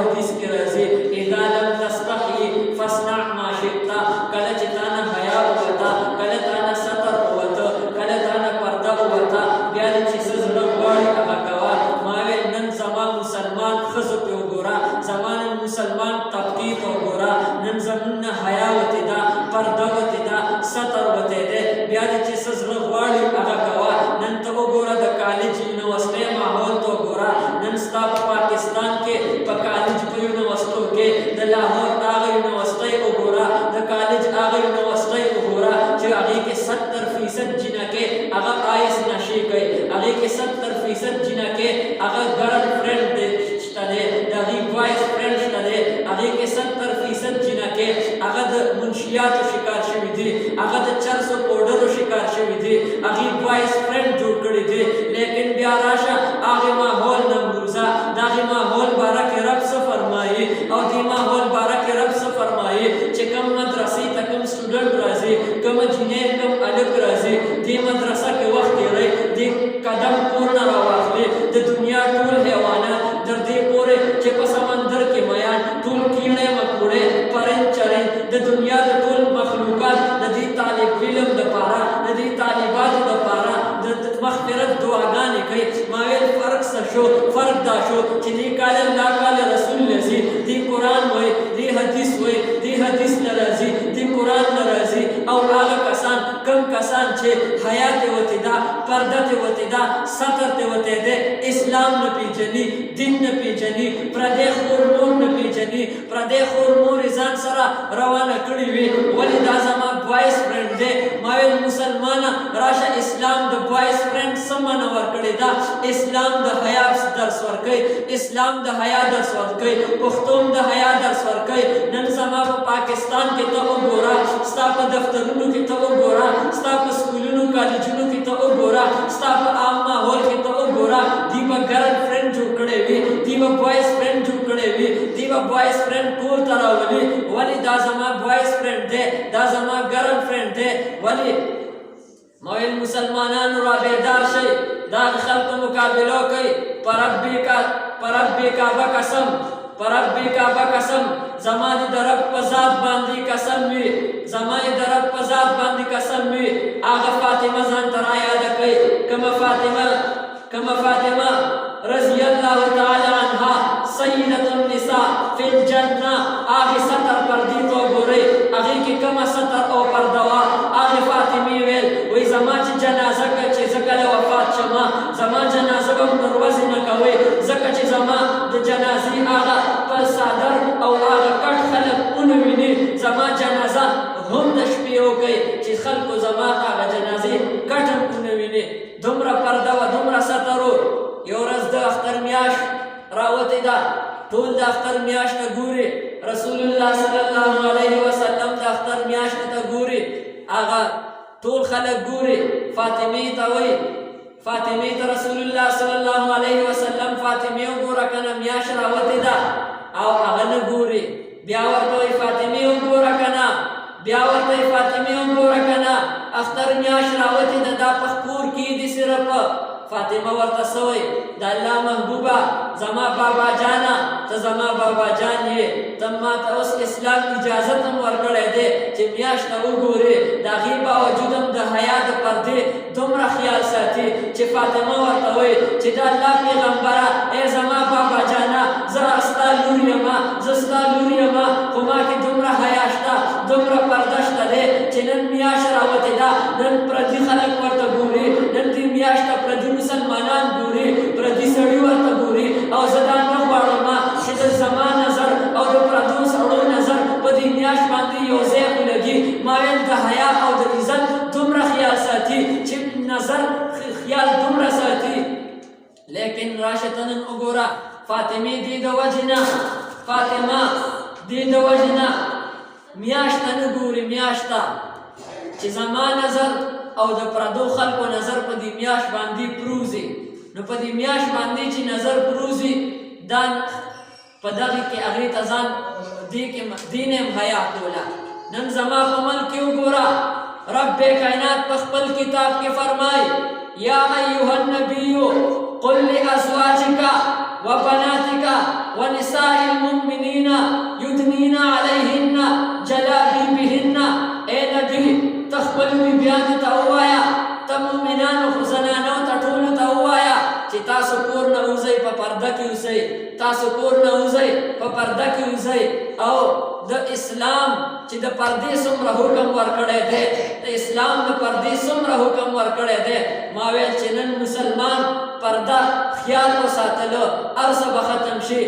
حدیث کې راځي اذا لم تستحي فاصنع ما شئت. کله چې تا نه حیا ووته، کله تا نه ستر ووته، کله تا نه پرده ووته، بیا دې چې څه زړه غواړي هغه کوه. ما ویل نن زما مسلمان ښځو پې وګوره، زما نن مسلمان طبقې ته وګوره، نن زمونږ نه حیا وتې ده، پرده وتې ده، ستر وتی دی، بیا دې چې څه زړه غواړي هغه کوه. نن ته وګوره د کالج یونیورسټۍ ماحول ته وګوره، نن ستا په پاکستان کې په کالج په یونیورسټو کې د لاهور هغه یونیورسټۍ وګوره، د کالج هغه یونیورسټۍ وګوره چې هغې کې 70% جنکۍ هغه آیس نشې کوي، هغې کې 70% جنکۍ هغه ګرل فرینډ شته دی، د هغې بوایز فرینډ شته دی، هغې کې 70% جنکۍ هغه د منشیاتو شکار شوي دي، هغه د چرسو پوډرو شکار شوي دي، هغې بوایز فرینډ جوړ کړي دي. لیکن بیا راشه هغې ماحول نمروزه، د هغې ماحول باره کې رب څه فرمایي او دې ماحول باره کې رب څه فرمایي چې کوم مدرسې ته کوم سټوډنټ راځي، کومه جینۍ کوم هلک راځي، دې مدرسه کې وخت تېروي، دې قدم کور نه راواخلي، د دنیا ټول حیوانات تر دې پورې چې په سمندر کې میان ټول کیڼې مکوړې پرند چرند د دنیا د ټول مخلوقات د دې طالب علم دپاره، د دې طالباتو دپاره د مغفرت دعاګانې کوي. ما ویل فرق څه شو؟ فرق دا شو چې دې کال الله کال رسول لځي، دې قرآن وایي، دې حدیث وایي، دې حدیث نه راځي، دې قرآن نه راځي. او هغه کسان کم کسان چې حیا تې وتې ده، پرده تې وتې ده، ستر تې وتی دی، اسلام نه پیژني، دین نه پیژني، پردی خور مور نه پیژني، پردی خور مور یې ځان سره روانه کړي وي، ولې دا زما بوایز فرینډ دی. ما ویل مسلمانه راشه اسلام د بوایز فرینډ څه منع ورکړې ده؟ اسلام د حیا درس ورکوي، اسلام د حیا درس ورکوي، پښتو هم د حیا درس ورکوي. نن زما په پاکستان کې ته وګوره، ستا په دفترونو کې ته وګوره، ستا په سکولونو کالجونو کې ته وګوره، ستا په عام ماحول کې ته وګوره، دوی به ګرل فرینډ جوړ کړی وي، دوی به بوایز فرینډ جوړ کړی وي، دوی به بوایز فرینډ کور ته راولي. ولې دا زما بوایز فرینډ دی، دا زما ګرل فرینډ دی. ولې ما ویل مسلمانانو را بیدار شئ، دا خلکو مقابله کوي. پربی کعبه قسم، پربی کعبه قسم، زما د رب په ذات باندې قسم وي، زما د رب په ذات باندې قسم وي. هغه فاطمه ځان ته رایاده کوي، کومه فاطمه رضی الله تعالی عنها سیدة النساء فی الجنه. هغې ستر پردې ته وګورئ، هغې کې کومه ستر او پرده وه. هغې فاطمې ویل وایي زما چې جنازه که چې زه کله وفات شمه، زما جنازه به م دروازې نه کوئ، ځکه چې زما د جنازې هغه په صادر او هغه کټ خلک ونه ویني، زما جنازه هم د شپې وکئ چې خلکو زما هغه جنازې کټ هم ونه ویني. دومره پرده وه، دومره ستر و. یو ورځ د اختر میاشت راوتې ده، ټول د اختر میاشت ته ګوري، رسول الله صلی الله علیه وسلم د اختر میاشت ته ګوري، هغه ټول خلک ګوري. فاطمې ته وایي، فاطمې ته رسول الله صلی الله علیه وسلم فاطمې وګوره کنه میاشت راوتې ده، او هغه نه ګوري. بیا ورته وایي فاطمې وګوره کنه، بیا ورته وایي فاطمې وګوره کنه، اختر میاشت راوتې ده، دا په کور کې دي صرف. فاطمه ورته څه وایي؟ د الله محبوبه زما بابا جانه، ته زما بابا جان یې، ته ما ته اوس اسلام اجازت هم ورکړی دی چې میاشت ته وګورې. د هغې باوجود هم د حیا د پردې دومره خیال ساتي چې فاطمه ورته وایي چې د الله پیغمبره ای زما بابا جانه، زه ستا لور یمه، زه ستا لور یمه، خو ما کې دومره حیا شته، دومره پرده شته دی چې نن میاشت راوتې ده، نن پردي خلک ورته ګوري، نن دې میاشت ته پردي مسلمانان ګوري، پردي سړي ورته ګوري. او زه دا نه غواړم چې د زما نظر او د پردو سړو نظر په دې میاشت باندې یو ځای ولګي. ما ویل د حیا او د عزت دومره خیال ساتي چې نظر خیال دومره ساتي. لیکن راشه ته نن وګوره، فاطمې دې د وجې نه، فاطمه دې د وجې نه میاشت ته نه ګوري، میاشت ته چې زما نظر او د پردو خلکو نظر په دې میاشت باندې پروزي. نو په دې میاشت باندې چې نظر پروزي، دا په دغې کې هغې ته ځان دې نه هم حیا کوله. نن زما په ملک کې وګوره، رب کائنات په خپل کتاب کې فرمایي یا ایها النبیو قل لأزواجك وبناتك ونساء المؤمنين يدنين عليهن جلابيبهن. اے نبی تخبل بیان ته وایا، ته مؤمنانو خو زنانو ته ټولو ته وایا چې تاسو کور نه وځئ په پرده کې اوسئ، تاسو کور نه وځئ په پرده کې اوسئ. او د اسلام چې د پردې څومره حکم ورکړی دی، د اسلام د پردې څومره حکم ورکړی دی، ما ویل چې نن مسلمان پرده خیال وساتلو هر څه به ختم شي.